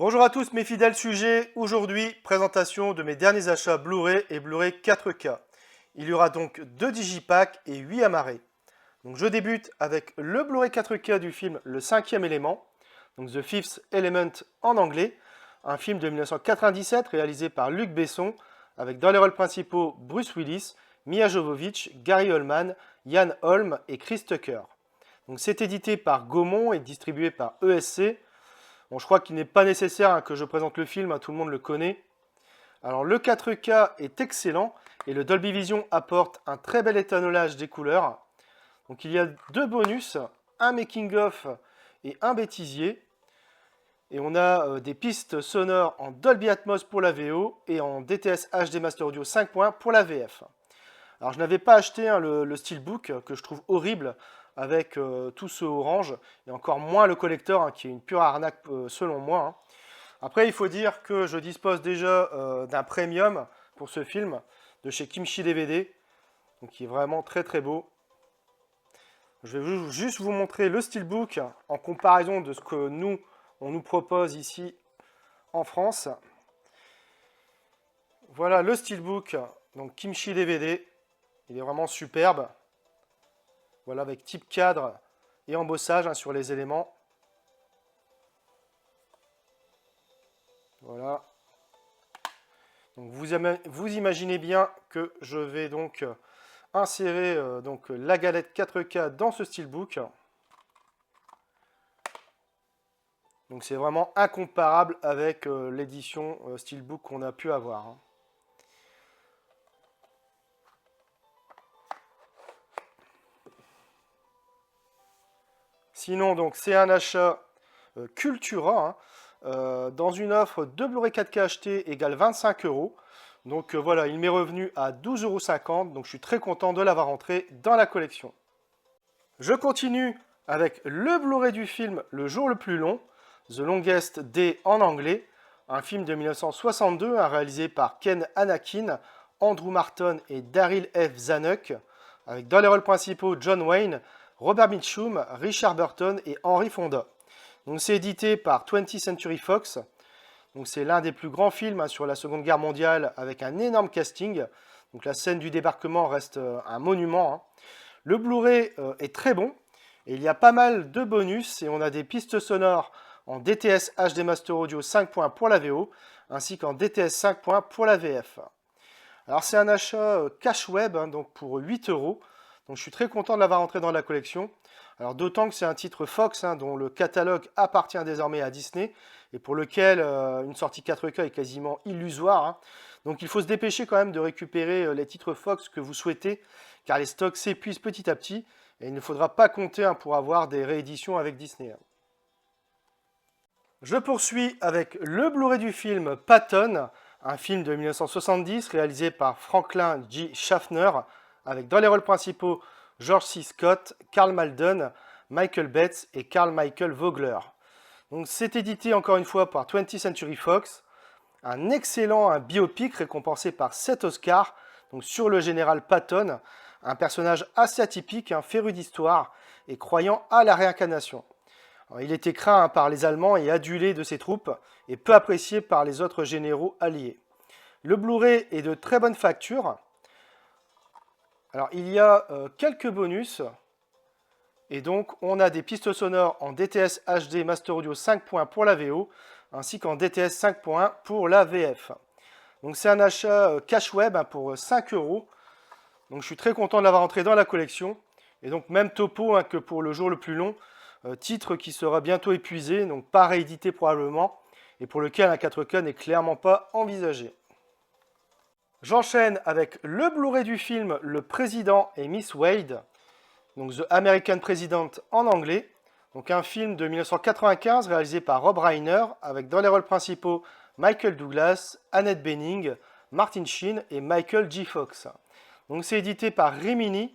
Bonjour à tous mes fidèles sujets, aujourd'hui présentation de mes derniers achats Blu-ray et Blu-ray 4K. Il y aura donc 2 digipacks et 8 amarrés. Donc je débute avec le Blu-ray 4K du film Le cinquième élément, donc The Fifth Element en anglais, un film de 1997 réalisé par Luc Besson, avec dans les rôles principaux Bruce Willis, Mia Jovovich, Gary Oldman, Ian Holm et Chris Tucker. Donc c'est édité par Gaumont et distribué par ESC. Bon, je crois qu'il n'est pas nécessaire que je présente le film, tout le monde le connaît. Alors le 4K est excellent et le Dolby Vision apporte un très bel étalonnage des couleurs. Donc il y a 2 bonus, un making-of et un bêtisier. Et on a des pistes sonores en Dolby Atmos pour la VO et en DTS HD Master Audio 5.1 pour la VF. Alors je n'avais pas acheté le Steelbook que je trouve horrible avec tout ce orange et encore moins le collector qui est une pure arnaque selon moi. Après il faut dire que je dispose déjà d'un premium pour ce film de chez Kimchi DVD, donc qui est vraiment très très beau. Je vais juste vous montrer le Steelbook en comparaison de ce que on nous propose ici en France. Voilà le Steelbook, donc Kimchi DVD, il est vraiment superbe. Voilà, avec type cadre et embossage sur les éléments. Voilà. Donc vous imaginez bien que je vais donc insérer la galette 4K dans ce Steelbook. Donc c'est vraiment incomparable avec l'édition Steelbook qu'on a pu avoir. Sinon, donc c'est un achat Cultura dans une offre de Blu-ray 4K acheté égale 25 €. Donc voilà, il m'est revenu à 12,50 €. Donc je suis très content de l'avoir rentré dans la collection. Je continue avec le Blu-ray du film Le jour le plus long, The Longest Day en anglais, un film de 1962 réalisé par Ken Anakin, Andrew Marton et Daryl F. Zanuck, avec dans les rôles principaux John Wayne, Robert Mitchum, Richard Burton et Henry Fonda. Donc c'est édité par 20th Century Fox. Donc c'est l'un des plus grands films sur la Seconde Guerre mondiale avec un énorme casting. Donc la scène du débarquement reste un monument. Le Blu-ray est très bon et il y a pas mal de bonus et on a des pistes sonores en DTS HD Master Audio 5.1 pour la VO ainsi qu'en DTS 5.1 pour la VF. Alors c'est un achat cash web donc pour 8 €. Donc je suis très content de l'avoir entré dans la collection. Alors d'autant que c'est un titre Fox dont le catalogue appartient désormais à Disney et pour lequel une sortie 4K est quasiment illusoire. Donc il faut se dépêcher quand même de récupérer les titres Fox que vous souhaitez car les stocks s'épuisent petit à petit et il ne faudra pas compter pour avoir des rééditions avec Disney. Je poursuis avec le Blu-ray du film Patton, un film de 1970 réalisé par Franklin G. Schaffner avec dans les rôles principaux George C. Scott, Karl Malden, Michael Bates et Carl Michael Vogler. Donc c'est édité encore une fois par 20th Century Fox, un excellent biopic récompensé par 7 Oscars donc sur le général Patton, un personnage assez atypique, féru d'histoire et croyant à la réincarnation. Alors, il était craint par les Allemands et adulé de ses troupes et peu apprécié par les autres généraux alliés. Le Blu-ray est de très bonne facture. Alors il y a quelques bonus et donc on a des pistes sonores en DTS HD Master Audio 5.1 pour la VO ainsi qu'en DTS 5.1 pour la VF. Donc c'est un achat cash web pour 5 €. Donc je suis très content de l'avoir entré dans la collection et donc même topo que pour Le jour le plus long, titre qui sera bientôt épuisé, donc pas réédité probablement et pour lequel un 4K n'est clairement pas envisagé. J'enchaîne avec le Blu-ray du film Le Président et Miss Wade, donc The American President en anglais, donc un film de 1995 réalisé par Rob Reiner avec dans les rôles principaux Michael Douglas, Annette Bening, Martin Sheen et Michael J. Fox. Donc c'est édité par Rimini,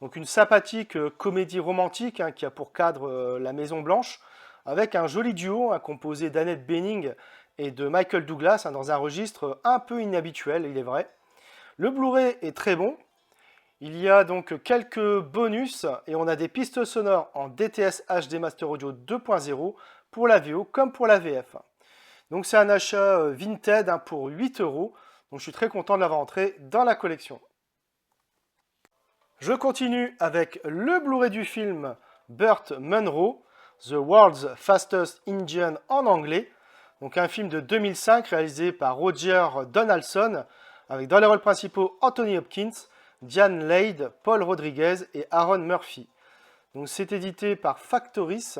donc une sympathique comédie romantique qui a pour cadre la Maison Blanche, avec un joli duo composé d'Annette Bening et de Michael Douglas dans un registre un peu inhabituel, il est vrai. Le Blu-ray est très bon. Il y a donc quelques bonus et on a des pistes sonores en DTS HD Master Audio 2.0 pour la VO comme pour la VF. Donc c'est un achat Vinted pour 8 euros. Donc je suis très content de l'avoir entré dans la collection. Je continue avec le Blu-ray du film Burt Munro, The World's Fastest Indian en anglais. Donc un film de 2005 réalisé par Roger Donaldson, avec dans les rôles principaux Anthony Hopkins, Diane Lane, Paul Rodriguez et Aaron Murphy. Donc c'est édité par Factoris.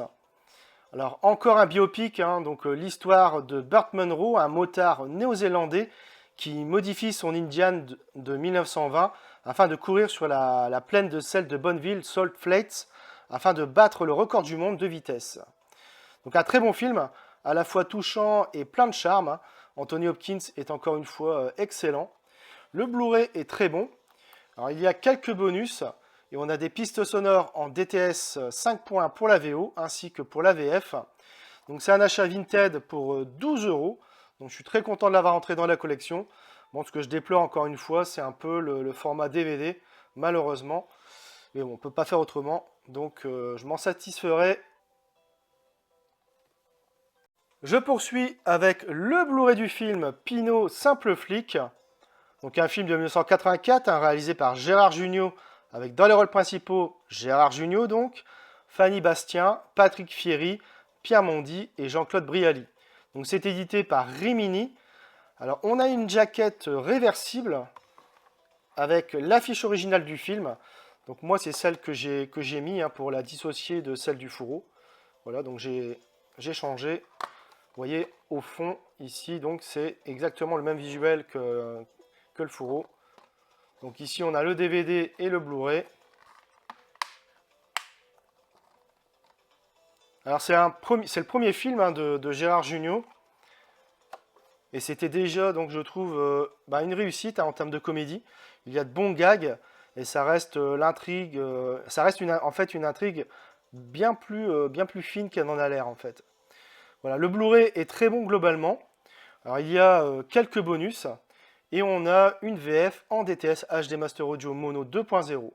Alors encore un biopic, donc l'histoire de Burt Munro, un motard néo-zélandais qui modifie son Indian de 1920 afin de courir sur la plaine de sel de Bonneville, Salt Flats, afin de battre le record du monde de vitesse. Donc un très bon film, à la fois touchant et plein de charme. Anthony Hopkins est encore une fois excellent. Le Blu-ray est très bon. Alors il y a quelques bonus, et on a des pistes sonores en DTS 5.1 pour la VO, ainsi que pour la VF. Donc c'est un achat Vinted pour 12 euros. Donc je suis très content de l'avoir entré dans la collection. Bon, ce que je déplore encore une fois, c'est un peu le format DVD, malheureusement. Mais bon, on ne peut pas faire autrement. Donc je m'en satisferai. Je poursuis avec le Blu-ray du film Pinot Simple Flic. Donc un film de 1984, réalisé par Gérard Jugnot, avec dans les rôles principaux Gérard Jugnot donc, Fanny Bastien, Patrick Fieri, Pierre Mondy et Jean-Claude Brialy. Donc c'est édité par Rimini. Alors on a une jaquette réversible avec l'affiche originale du film. Donc moi c'est celle que j'ai mis pour la dissocier de celle du fourreau. Voilà, donc j'ai changé. Vous voyez au fond ici, donc c'est exactement le même visuel que le fourreau. Donc ici on a le DVD et le Blu-ray. Alors c'est le premier film de Gérard Jugnot. Et c'était déjà, donc je trouve, une réussite en termes de comédie. Il y a de bons gags et ça reste l'intrigue. Ça reste en fait une intrigue bien plus fine qu'elle en a l'air en fait. Voilà, le Blu-ray est très bon globalement. Alors il y a quelques bonus et on a une VF en DTS HD Master Audio Mono 2.0.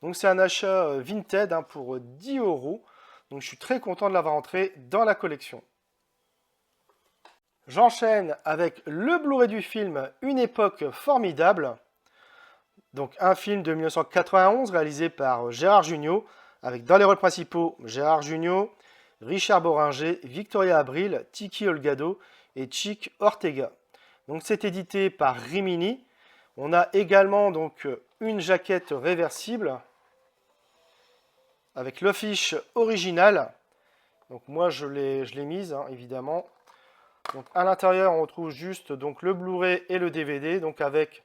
Donc c'est un achat Vinted pour 10 euros. Donc je suis très content de l'avoir entré dans la collection. J'enchaîne avec le Blu-ray du film Une époque formidable. Donc un film de 1991 réalisé par Gérard Jugnot, avec dans les rôles principaux Gérard Jugnot, Richard Boringer, Victoria Abril, Tiki Olgado et Chick Ortega. Donc c'est édité par Rimini. On a également donc une jaquette réversible avec l'affiche originale. Donc moi je l'ai mise évidemment. Donc à l'intérieur on retrouve juste donc le Blu-ray et le DVD, donc avec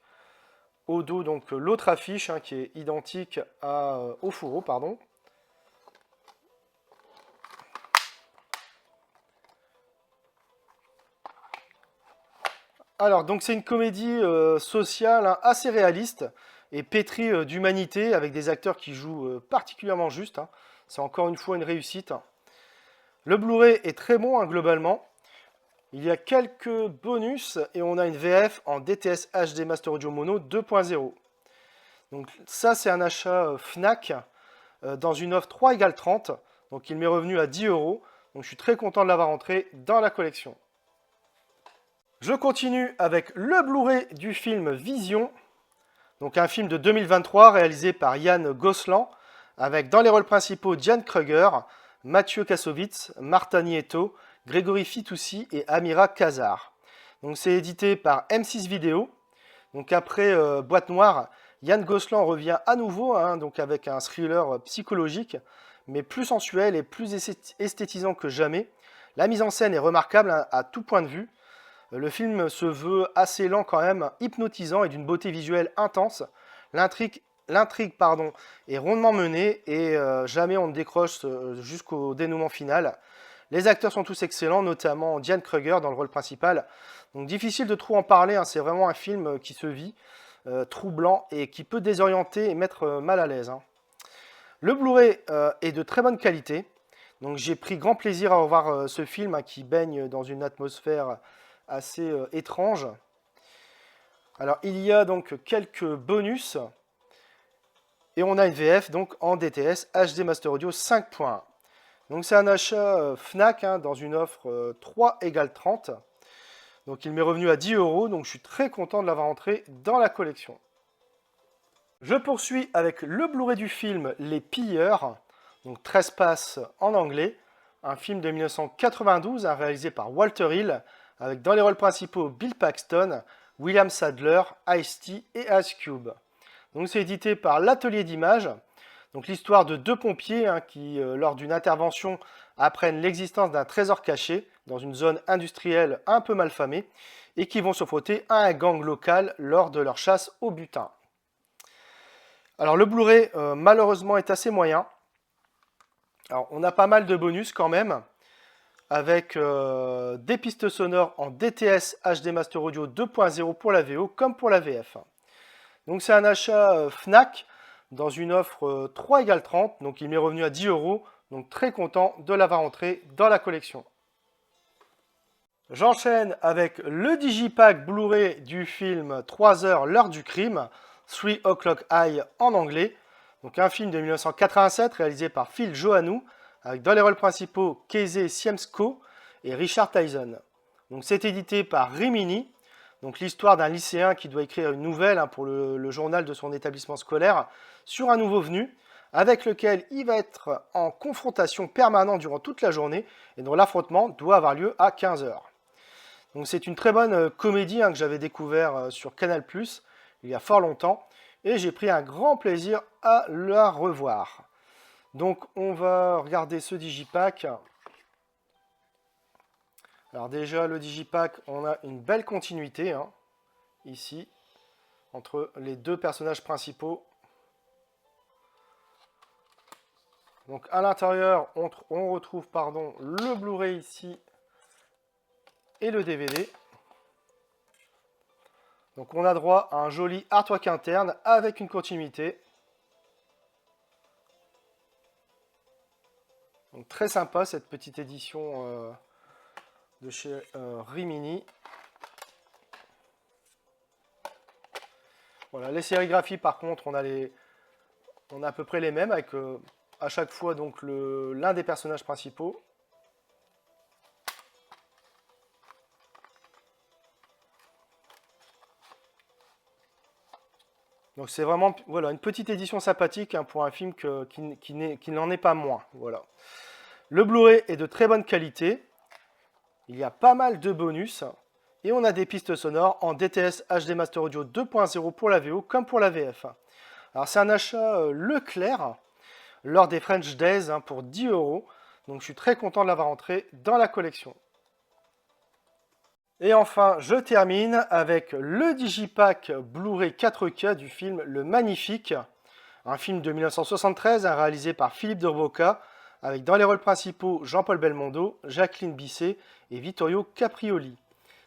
au dos donc l'autre affiche qui est identique au fourreau, pardon. Alors donc c'est une comédie sociale assez réaliste et pétrie d'humanité, avec des acteurs qui jouent particulièrement juste. C'est encore une fois une réussite. Le Blu-ray est très bon globalement. Il y a quelques bonus et on a une VF en DTS HD Master Audio Mono 2.0. Donc ça c'est un achat Fnac dans une offre 3 égale 30. Donc il m'est revenu à 10 euros. Donc je suis très content de l'avoir entré dans la collection. Je continue avec le Blu-ray du film Vision. Donc un film de 2023 réalisé par Yann Gosselin, avec dans les rôles principaux Diane Kruger, Mathieu Kassovitz, Marta Nieto, Grégory Fitoussi et Amira Kazar. Donc c'est édité par M6 Vidéo. Donc après Boîte Noire, Yann Gosselin revient à nouveau, donc avec un thriller psychologique, mais plus sensuel et plus esthétisant que jamais. La mise en scène est remarquable à tout point de vue. Le film se veut assez lent quand même, hypnotisant et d'une beauté visuelle intense. L'intrigue est rondement menée et jamais on ne décroche jusqu'au dénouement final. Les acteurs sont tous excellents, notamment Diane Kruger dans le rôle principal. Donc difficile de trop en parler, c'est vraiment un film qui se vit, troublant et qui peut désorienter et mettre mal à l'aise. Le Blu-ray est de très bonne qualité. Donc j'ai pris grand plaisir à revoir ce film qui baigne dans une atmosphère assez étrange. Alors il y a donc quelques bonus et on a une VF donc en DTS HD Master Audio 5.1. Donc c'est un achat Fnac dans une offre 3 égale 30. Donc il m'est revenu à 10 €, donc je suis très content de l'avoir entré dans la collection. Je poursuis avec le Blu-ray du film Les Pilleurs, donc Trespass en anglais, un film de 1992 réalisé par Walter Hill, avec dans les rôles principaux Bill Paxton, William Sadler, Ice-T et Ice Cube. Donc c'est édité par l'Atelier d'Images. Donc l'histoire de deux pompiers qui, lors d'une intervention, apprennent l'existence d'un trésor caché dans une zone industrielle un peu malfamée et qui vont se frotter à un gang local lors de leur chasse au butin. Alors le Blu-ray malheureusement est assez moyen. Alors on a pas mal de bonus quand même, avec des pistes sonores en DTS HD Master Audio 2.0 pour la VO comme pour la VF. Donc c'est un achat Fnac dans une offre 3 égale 30, donc il m'est revenu à 10 €, donc très content de l'avoir entré dans la collection. J'enchaîne avec le Digipack Blu-ray du film 3 heures l'heure du crime, 3 O'Clock High en anglais, donc un film de 1987 réalisé par Phil Joannou, avec dans les rôles principaux Casey Siemsko et Richard Tyson. Donc c'est édité par Rimini. Donc l'histoire d'un lycéen qui doit écrire une nouvelle pour le journal de son établissement scolaire sur un nouveau venu, avec lequel il va être en confrontation permanente durant toute la journée, et dont l'affrontement doit avoir lieu à 15 h. Donc c'est une très bonne comédie que j'avais découvert sur Canal+, il y a fort longtemps, et j'ai pris un grand plaisir à la revoir. Donc on va regarder ce Digipack. Alors déjà, le Digipack, on a une belle continuité, ici, entre les deux personnages principaux. Donc à l'intérieur, on retrouve le Blu-ray ici et le DVD. Donc on a droit à un joli artwork interne avec une continuité. Donc très sympa cette petite édition de chez Rimini. Voilà, les sérigraphies par contre, on a à peu près les mêmes avec à chaque fois donc l'un des personnages principaux. Donc c'est vraiment voilà, une petite édition sympathique pour un film qui n'en est pas moins. Voilà. Le Blu-ray est de très bonne qualité. Il y a pas mal de bonus. Et on a des pistes sonores en DTS HD Master Audio 2.0 pour la VO comme pour la VF. Alors c'est un achat Leclerc lors des French Days pour 10 €. Donc je suis très content de l'avoir entré dans la collection. Et enfin, je termine avec le Digipack Blu-ray 4K du film Le Magnifique, un film de 1973 réalisé par Philippe de Broca, avec dans les rôles principaux Jean-Paul Belmondo, Jacqueline Bisset et Vittorio Caprioli.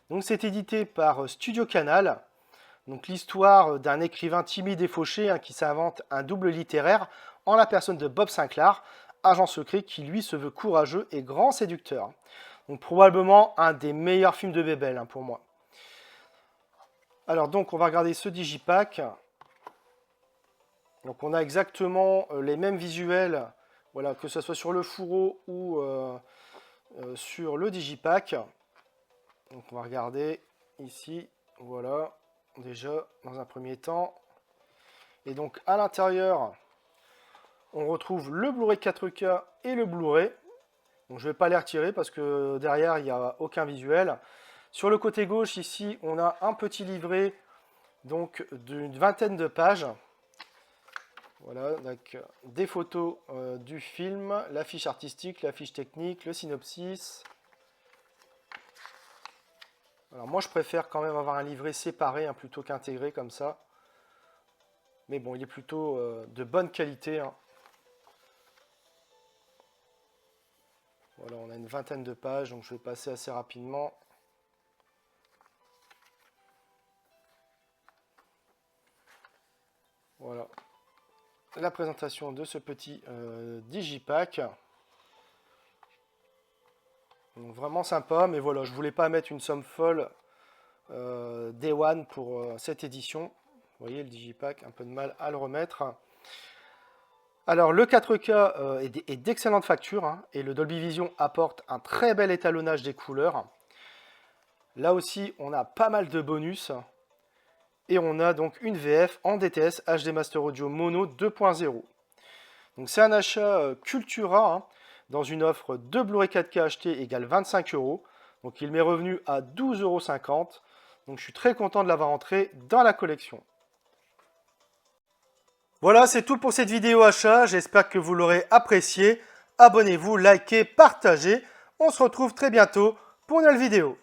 Donc c'est édité par Studio Canal. Donc l'histoire d'un écrivain timide et fauché qui s'invente un double littéraire en la personne de Bob Sinclair, agent secret qui lui se veut courageux et grand séducteur. Donc probablement un des meilleurs films de Bebel pour moi. Alors donc on va regarder ce Digipack. Donc on a exactement les mêmes visuels, voilà, que ce soit sur le fourreau ou sur le Digipack. Donc on va regarder ici, voilà, déjà dans un premier temps. Et donc à l'intérieur, on retrouve le Blu-ray 4K et le Blu-ray. Donc je ne vais pas les retirer parce que derrière, il n'y a aucun visuel. Sur le côté gauche, ici, on a un petit livret donc d'une vingtaine de pages. Voilà, donc des photos du film, la fiche artistique, la fiche technique, le synopsis. Alors moi, je préfère quand même avoir un livret séparé plutôt qu'intégré comme ça. Mais bon, il est plutôt de bonne qualité. Voilà, on a une vingtaine de pages, donc je vais passer assez rapidement. Voilà, la présentation de ce petit Digipack. Donc vraiment sympa, mais voilà, je voulais pas mettre une somme folle Day One pour cette édition. Vous voyez, le Digipack, un peu de mal à le remettre. Alors le 4K est d'excellente facture et le Dolby Vision apporte un très bel étalonnage des couleurs. Là aussi, on a pas mal de bonus. Et on a donc une VF en DTS HD Master Audio Mono 2.0. Donc c'est un achat Cultura, hein, dans une offre de Blu-ray 4K acheté égale 25 €. Donc il m'est revenu à 12,50 €. Donc je suis très content de l'avoir entré dans la collection. Voilà, c'est tout pour cette vidéo achat. J'espère que vous l'aurez apprécié. Abonnez-vous, likez, partagez. On se retrouve très bientôt pour une nouvelle vidéo.